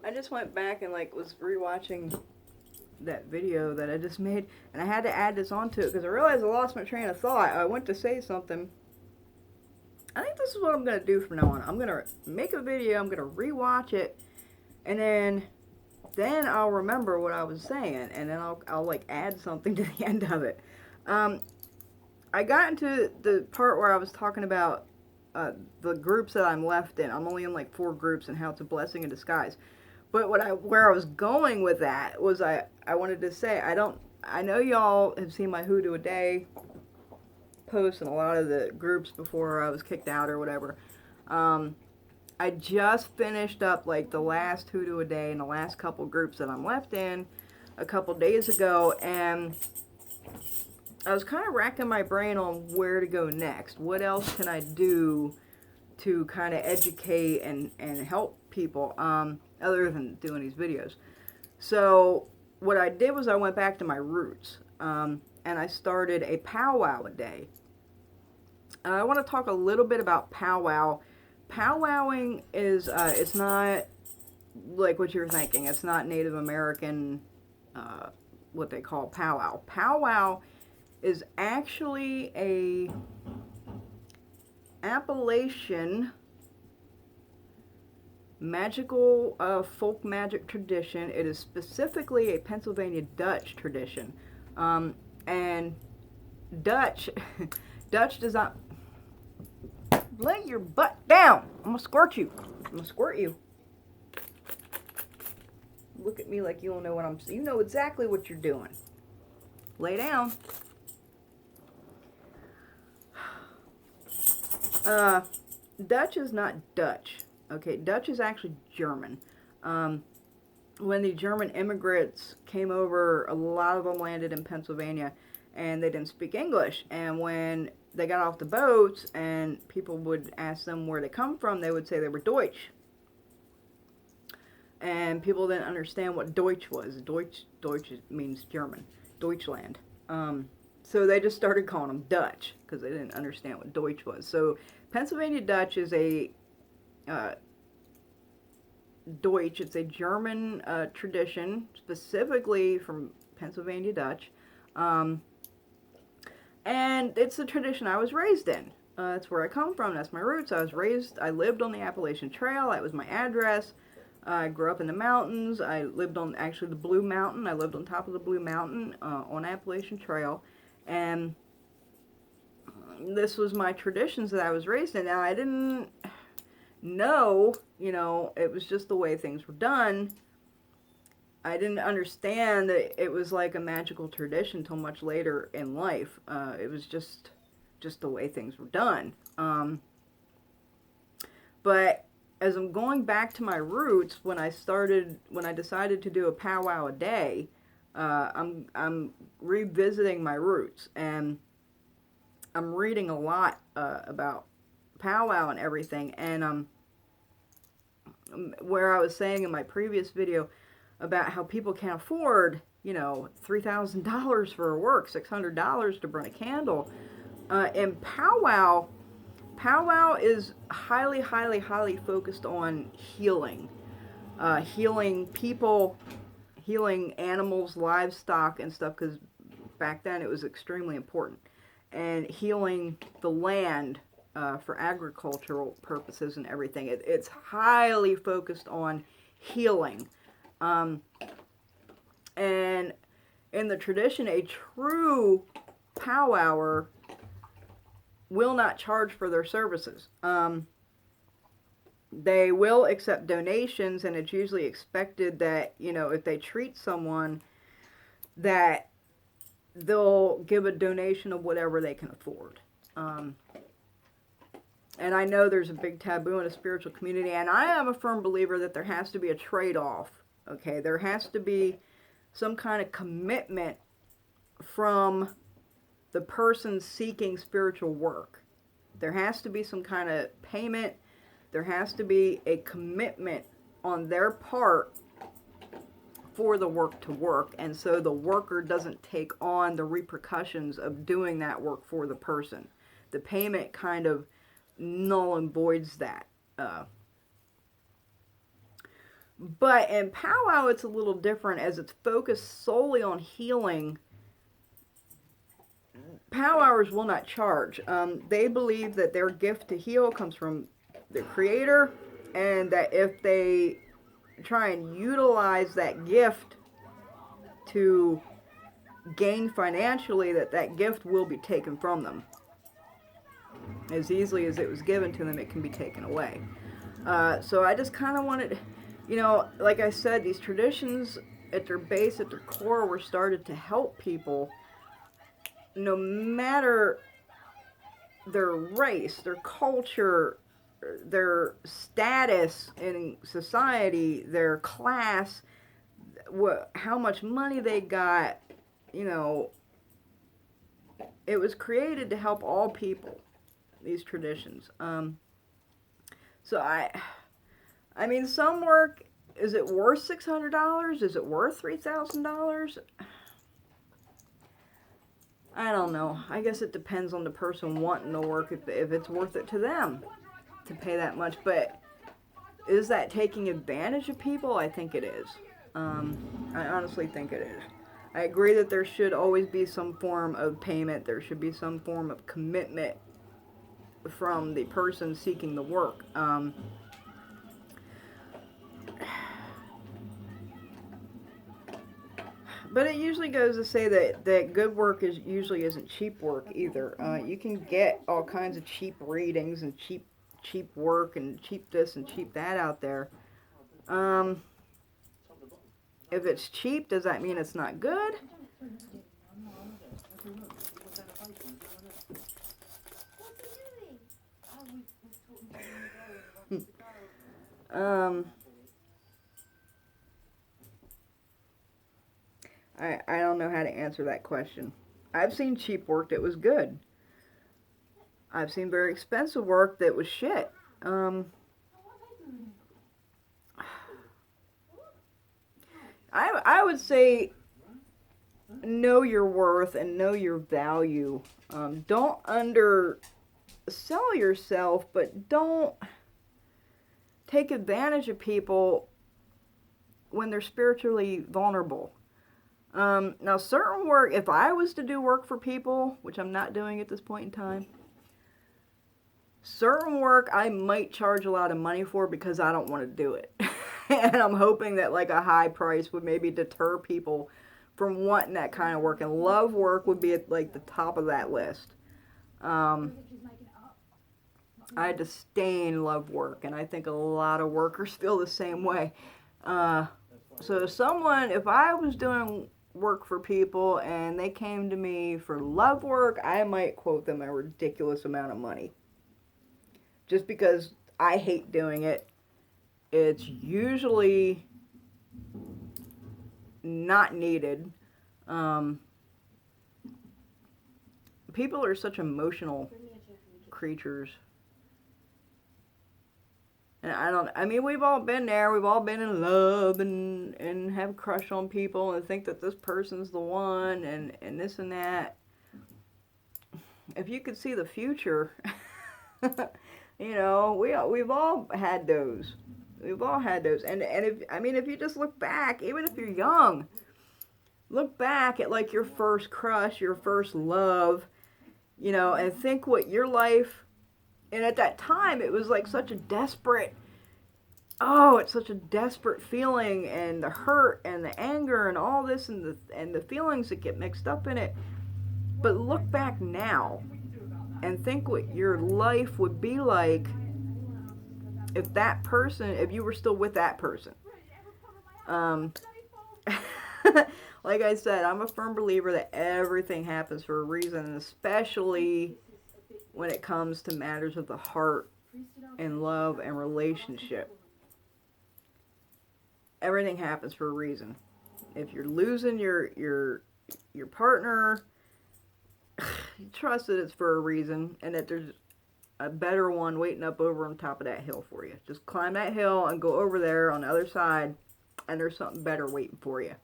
I just went back and like was rewatching that video that I just made, and I had to add this onto it because I realized I lost my train of thought. I went to say something. I think this is what I'm gonna do from now on. I'm gonna make a video. I'm gonna rewatch it, and then I'll remember what I was saying, and then I'll like add something to the end of it. Um, I got into the part where I was talking about the groups that I'm left in. I'm only in like 4 groups, and how it's a blessing in disguise. But where I was going with that was I wanted to say I know y'all have seen my Who Do a Day posts in a lot of the groups before I was kicked out or whatever. Um, I just finished up like the last Who Do a Day in the last couple groups that I'm left in a couple days ago, and I was kind of racking my brain on where to go next. What else can I do to kind of educate and help people other than doing these videos? So what I did was I went back to my roots, and I started a powwow a day. I want to talk a little bit about powwow. Powwowing is it's not like what you're thinking. It's not Native American what they call powwow. Powwow is actually a Appalachian magical folk magic tradition. It is specifically a Pennsylvania Dutch tradition, and Dutch Dutch does not lay your butt down. I'm gonna squirt you. I'm gonna squirt you. Look at me like you don't know what I'm. You know exactly what you're doing. Lay down. Dutch is not Dutch. Okay, Dutch is actually German. When the German immigrants came over, a lot of them landed in Pennsylvania, and they didn't speak English. And when they got off the boats and people would ask them where they come from, they would say they were Deutsch. And people didn't understand what Deutsch was. Deutsch means German, Deutschland. So they just started calling them Dutch because they didn't understand what Deutsch was. So Pennsylvania Dutch is a Deutsch. It's a German tradition, specifically from Pennsylvania Dutch. And it's the tradition I was raised in. That's where I come from. That's my roots. I lived on the Appalachian Trail. That was my address. I grew up in the mountains. I lived on actually the Blue Mountain. I lived on top of the Blue Mountain on Appalachian Trail. And this was my traditions that I was raised in. Now, I didn't know, it was just the way things were done. I didn't understand that it was like a magical tradition until much later in life. It was just the way things were done. But as I'm going back to my roots, when I decided to do a powwow a day, I'm revisiting my roots, and I'm reading a lot about powwow and everything. And where I was saying in my previous video about how people can't afford, $3,000 for a work, $600 to burn a candle. In powwow is highly, highly, highly focused on healing. Healing people, healing animals, livestock, and stuff, because back then it was extremely important. And healing the land for agricultural purposes and everything. It's highly focused on healing. And in the tradition, a true powwower will not charge for their services. They will accept donations, and it's usually expected that, if they treat someone, that they'll give a donation of whatever they can afford. And I know there's a big taboo in the spiritual community, and I am a firm believer that there has to be a trade-off. Okay, there has to be some kind of commitment from the person seeking spiritual work. There has to be some kind of payment. There has to be a commitment on their part for the work to work, and so the worker doesn't take on the repercussions of doing that work for the person. The payment kind of null and voids that. But in powwow, it's a little different as it's focused solely on healing. Powwowers will not charge. They believe that their gift to heal comes from the creator, and that if they try and utilize that gift to gain financially, that gift will be taken from them. As easily as it was given to them, it can be taken away. So I just kind of wanted, like I said, these traditions at their base, at their core, were started to help people, no matter their race, their culture, their status in society, their class, how much money they got. It was created to help all people, these traditions. So I mean, some work, is it worth $600? Is it worth $3,000? I don't know. I guess it depends on the person wanting the work, if it's worth it to them to pay that much. But is that taking advantage of people? I think it is. I honestly think it is. I agree that there should always be some form of payment. There should be some form of commitment from the person seeking the work. But it usually goes to say that good work usually isn't cheap work either. You can get all kinds of cheap readings and cheap work and cheap this and cheap that out there. If it's cheap, does that mean it's not good? I don't know how to answer that question. I've seen cheap work that was good. I've seen very expensive work that was shit. I would say know your worth and know your value. Don't undersell yourself, but don't take advantage of people when they're spiritually vulnerable. Now, certain work, if I was to do work for people, which I'm not doing at this point in time, certain work I might charge a lot of money for because I don't want to do it. And I'm hoping that like a high price would maybe deter people from wanting that kind of work. And love work would be at like the top of that list. I disdain love work, and I think a lot of workers feel the same way. So if I was doing work for people and they came to me for love work, I might quote them a ridiculous amount of money. Just because I hate doing it. It's usually not needed. People are such emotional creatures. And we've all been there. We've all been in love and have a crush on people and think that this person's the one and this and that. If you could see the future, we've all had those. We've all had those. And if you just look back, even if you're young, look back at like your first crush, your first love, and think what your life. And at that time, it was like such a desperate, it's such a desperate feeling, and the hurt and the anger and all this and the feelings that get mixed up in it. But look back now and think what your life would be like if you were still with that person. Like I said, I'm a firm believer that everything happens for a reason, and especially when it comes to matters of the heart and love and relationship. Everything happens for a reason. If you're losing your partner, trust that it's for a reason, and that there's a better one waiting up over on top of that hill for you. Just climb that hill and go over there on the other side, and there's something better waiting for you.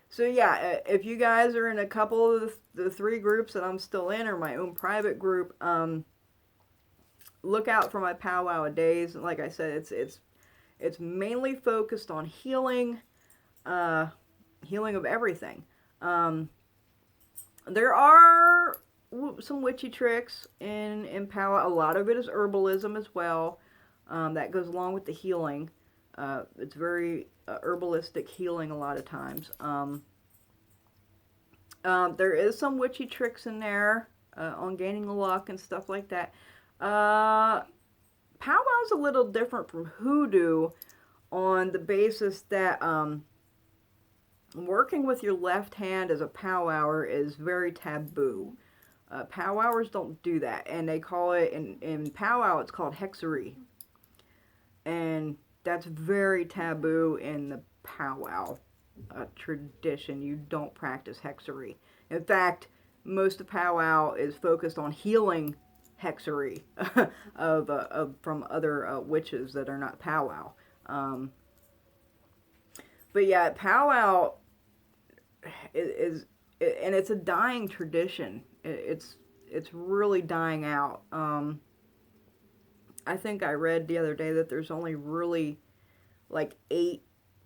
So yeah, if you guys are in a couple of the 3 groups that I'm still in, or my own private group, look out for my powwow-a-days. Like I said, it's mainly focused on healing, healing of everything. There are some witchy tricks in powwow. A lot of it is herbalism as well. That goes along with the healing. It's very herbalistic healing a lot of times. There is some witchy tricks in there on gaining luck and stuff like that. Powwow's a little different from hoodoo on the basis that working with your left hand as a powwower is very taboo. Powwowers don't do that, and they call it, in powwow, it's called hexery. And that's very taboo in the powwow tradition. You don't practice hexery. In fact, most of powwow is focused on healing hexery from other witches that are not powwow. But yeah, powwow is and it's a dying tradition. It's really dying out. I think I read the other day that there's only really like 8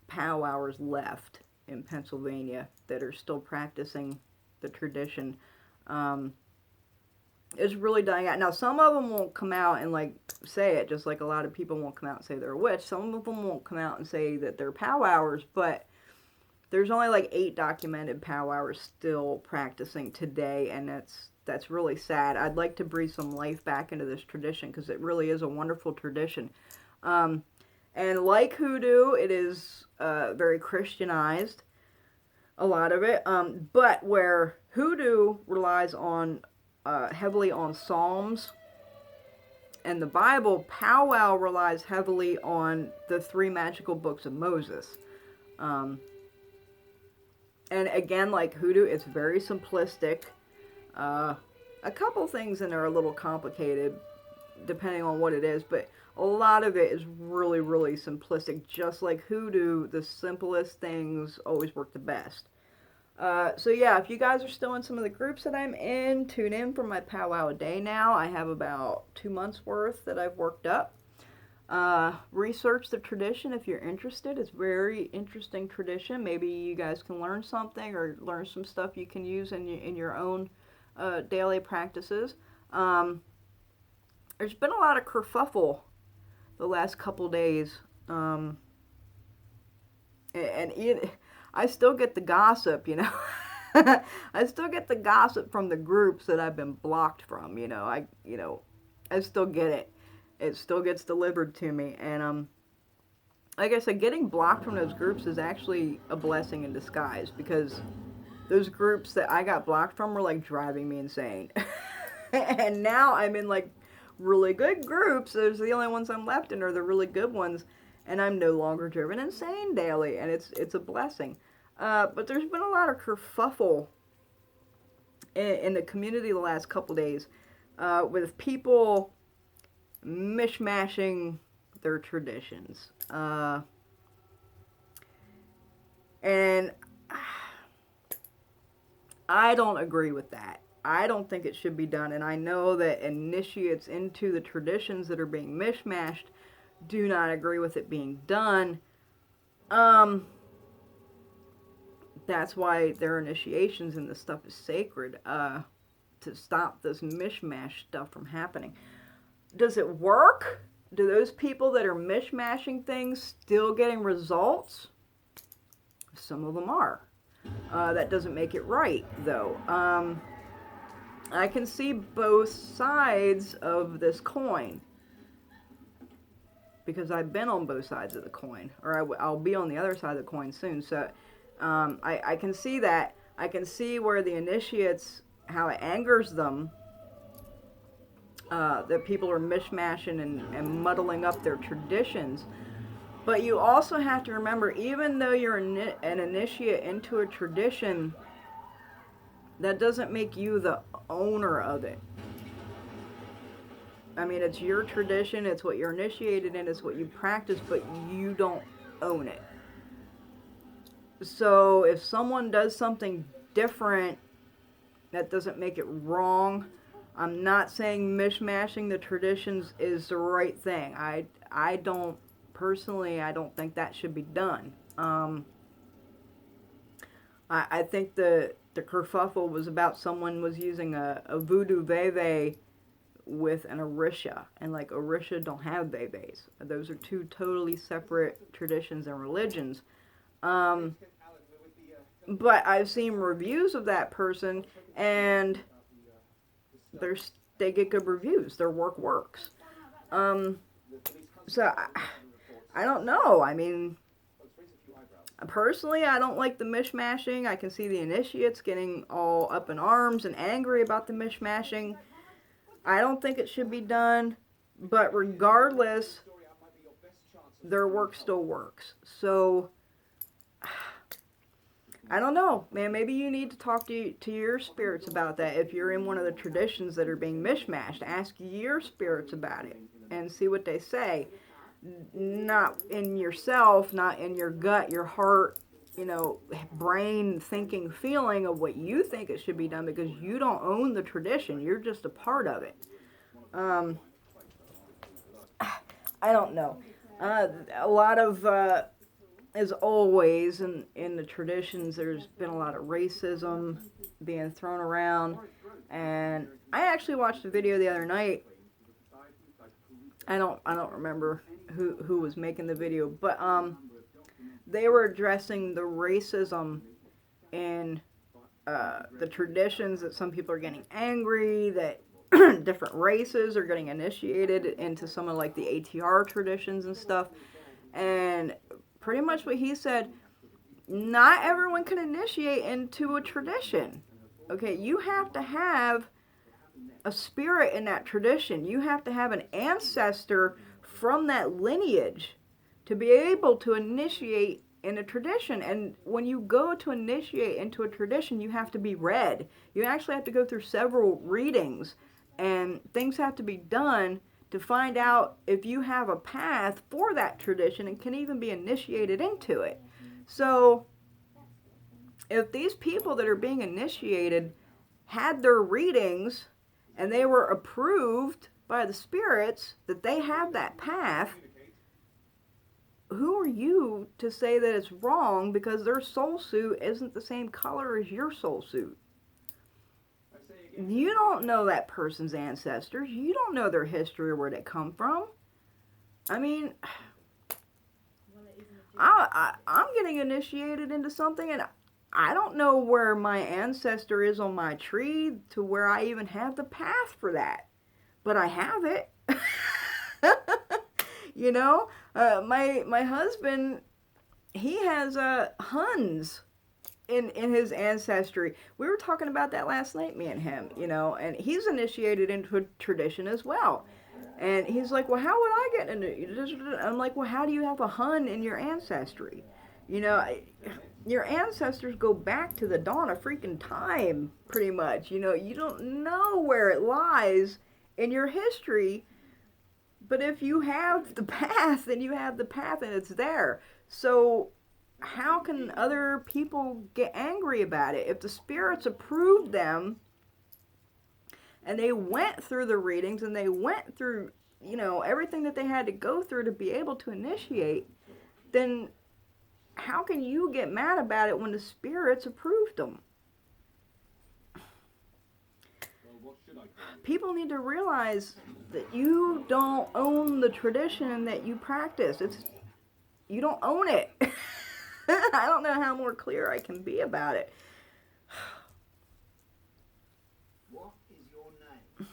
powwowers left in Pennsylvania that are still practicing the tradition. It's really dying out. Now, some of them won't come out and like say it, just like a lot of people won't come out and say they're a witch. Some of them won't come out and say that they're powwowers, but there's only like 8 documented powwowers still practicing today, and that's really sad. I'd like to breathe some life back into this tradition because it really is a wonderful tradition. And like hoodoo, it is very Christianized, a lot of it. But where hoodoo relies on heavily on Psalms and the Bible, powwow relies heavily on the 3 magical books of Moses. And again, like hoodoo, it's very simplistic. A couple things in there are a little complicated, depending on what it is, but a lot of it is really, really simplistic. Just like hoodoo, the simplest things always work the best. So yeah, if you guys are still in some of the groups that I'm in, tune in for my powwow a day now. I have about 2 months worth that I've worked up. Research the tradition if you're interested. It's a very interesting tradition. Maybe you guys can learn something or learn some stuff you can use in your own daily practices. There's been a lot of kerfuffle the last couple days. I still get the gossip, you know. I still get the gossip from the groups that I've been blocked from, you know. I still get it. It still gets delivered to me, and like I said, getting blocked from those groups is actually a blessing in disguise, because those groups that I got blocked from were like driving me insane. And now I'm in like really good groups. Those are the only ones I'm left in, are the really good ones, and I'm no longer driven insane daily, and it's a blessing. But there's been a lot of kerfuffle in the community the last couple days with people mishmashing their traditions. And I don't agree with that. I don't think it should be done, and I know that initiates into the traditions that are being mishmashed do not agree with it being done. That's why their initiations and this stuff is sacred, to stop this mishmash stuff from happening. Does it work? Do those people that are mishmashing things still getting results? Some of them are. That doesn't make it right, though. I can see both sides of this coin, because I've been on both sides of the coin, or I'll be on the other side of the coin soon. So I can see that. I can see where the initiates, how it angers them, that people are mishmashing and muddling up their traditions. But you also have to remember, even though you're an initiate into a tradition, that doesn't make you the owner of it. I mean, it's your tradition, it's what you're initiated in, it's what you practice, but you don't own it. So if someone does something different, that doesn't make it wrong. I'm not saying mishmashing the traditions is the right thing. I don't, personally, I don't think that should be done. I think the kerfuffle was about someone was using a voodoo veve with an Orisha, and like Orisha don't have veves. Those are two totally separate traditions and religions. But I've seen reviews of that person, and they get good reviews. Their work works. So I don't know. I mean, personally, I don't like the mishmashing. I can see the initiates getting all up in arms and angry about the mishmashing. I don't think it should be done, but regardless, their work still works. So, I don't know, man. Maybe you need to talk to your spirits about that. If you're in one of the traditions that are being mishmashed, ask your spirits about it and see what they say. Not in yourself, not in your gut, your heart, brain, thinking, feeling of what you think it should be done, because you don't own the tradition. You're just a part of it. I don't know. A lot of, as always, in the traditions, there's been a lot of racism being thrown around. And I actually watched a video the other night. I don't remember who was making the video, but they were addressing the racism in the traditions, that some people are getting angry that different races are getting initiated into some of like the ATR traditions and stuff. And pretty much what he said, not everyone can initiate into a tradition. Okay, you have to have a spirit in that tradition. You have to have an ancestor from that lineage to be able to initiate in a tradition. And when you go to initiate into a tradition, you have to be read. You actually have to go through several readings, and things have to be done to find out if you have a path for that tradition and can even be initiated into it. So if these people that are being initiated had their readings and they were approved by the spirits that they have that path, who are you to say that it's wrong because their soul suit isn't the same color as your soul suit? You don't know that person's ancestors. You don't know their history or where they come from. I mean, I'm getting initiated into something, and I don't know where my ancestor is on my tree to where I even have the path for that. But I have it. My husband, he has Huns in his ancestry. We were talking about that last night, me and him, and he's initiated into a tradition as well. And he's like, well, how would I get into? I'm like, well, how do you have a Hun in your ancestry? Your ancestors go back to the dawn of freaking time, pretty much. You don't know where it lies in your history, but if you have the path, then you have the path and it's there. So how can other people get angry about it? If the spirits approved them and they went through the readings and they went through, everything that they had to go through to be able to initiate, then how can you get mad about it when the spirits approved them? People need to realize that you don't own the tradition that you practice. You don't own it. I don't know how more clear I can be about it. What is your name?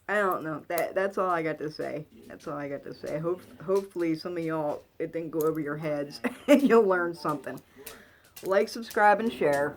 I don't know. That's all I got to say. That's all I got to say. Hopefully some of y'all, it didn't go over your heads and you'll learn something. Like, subscribe, and share.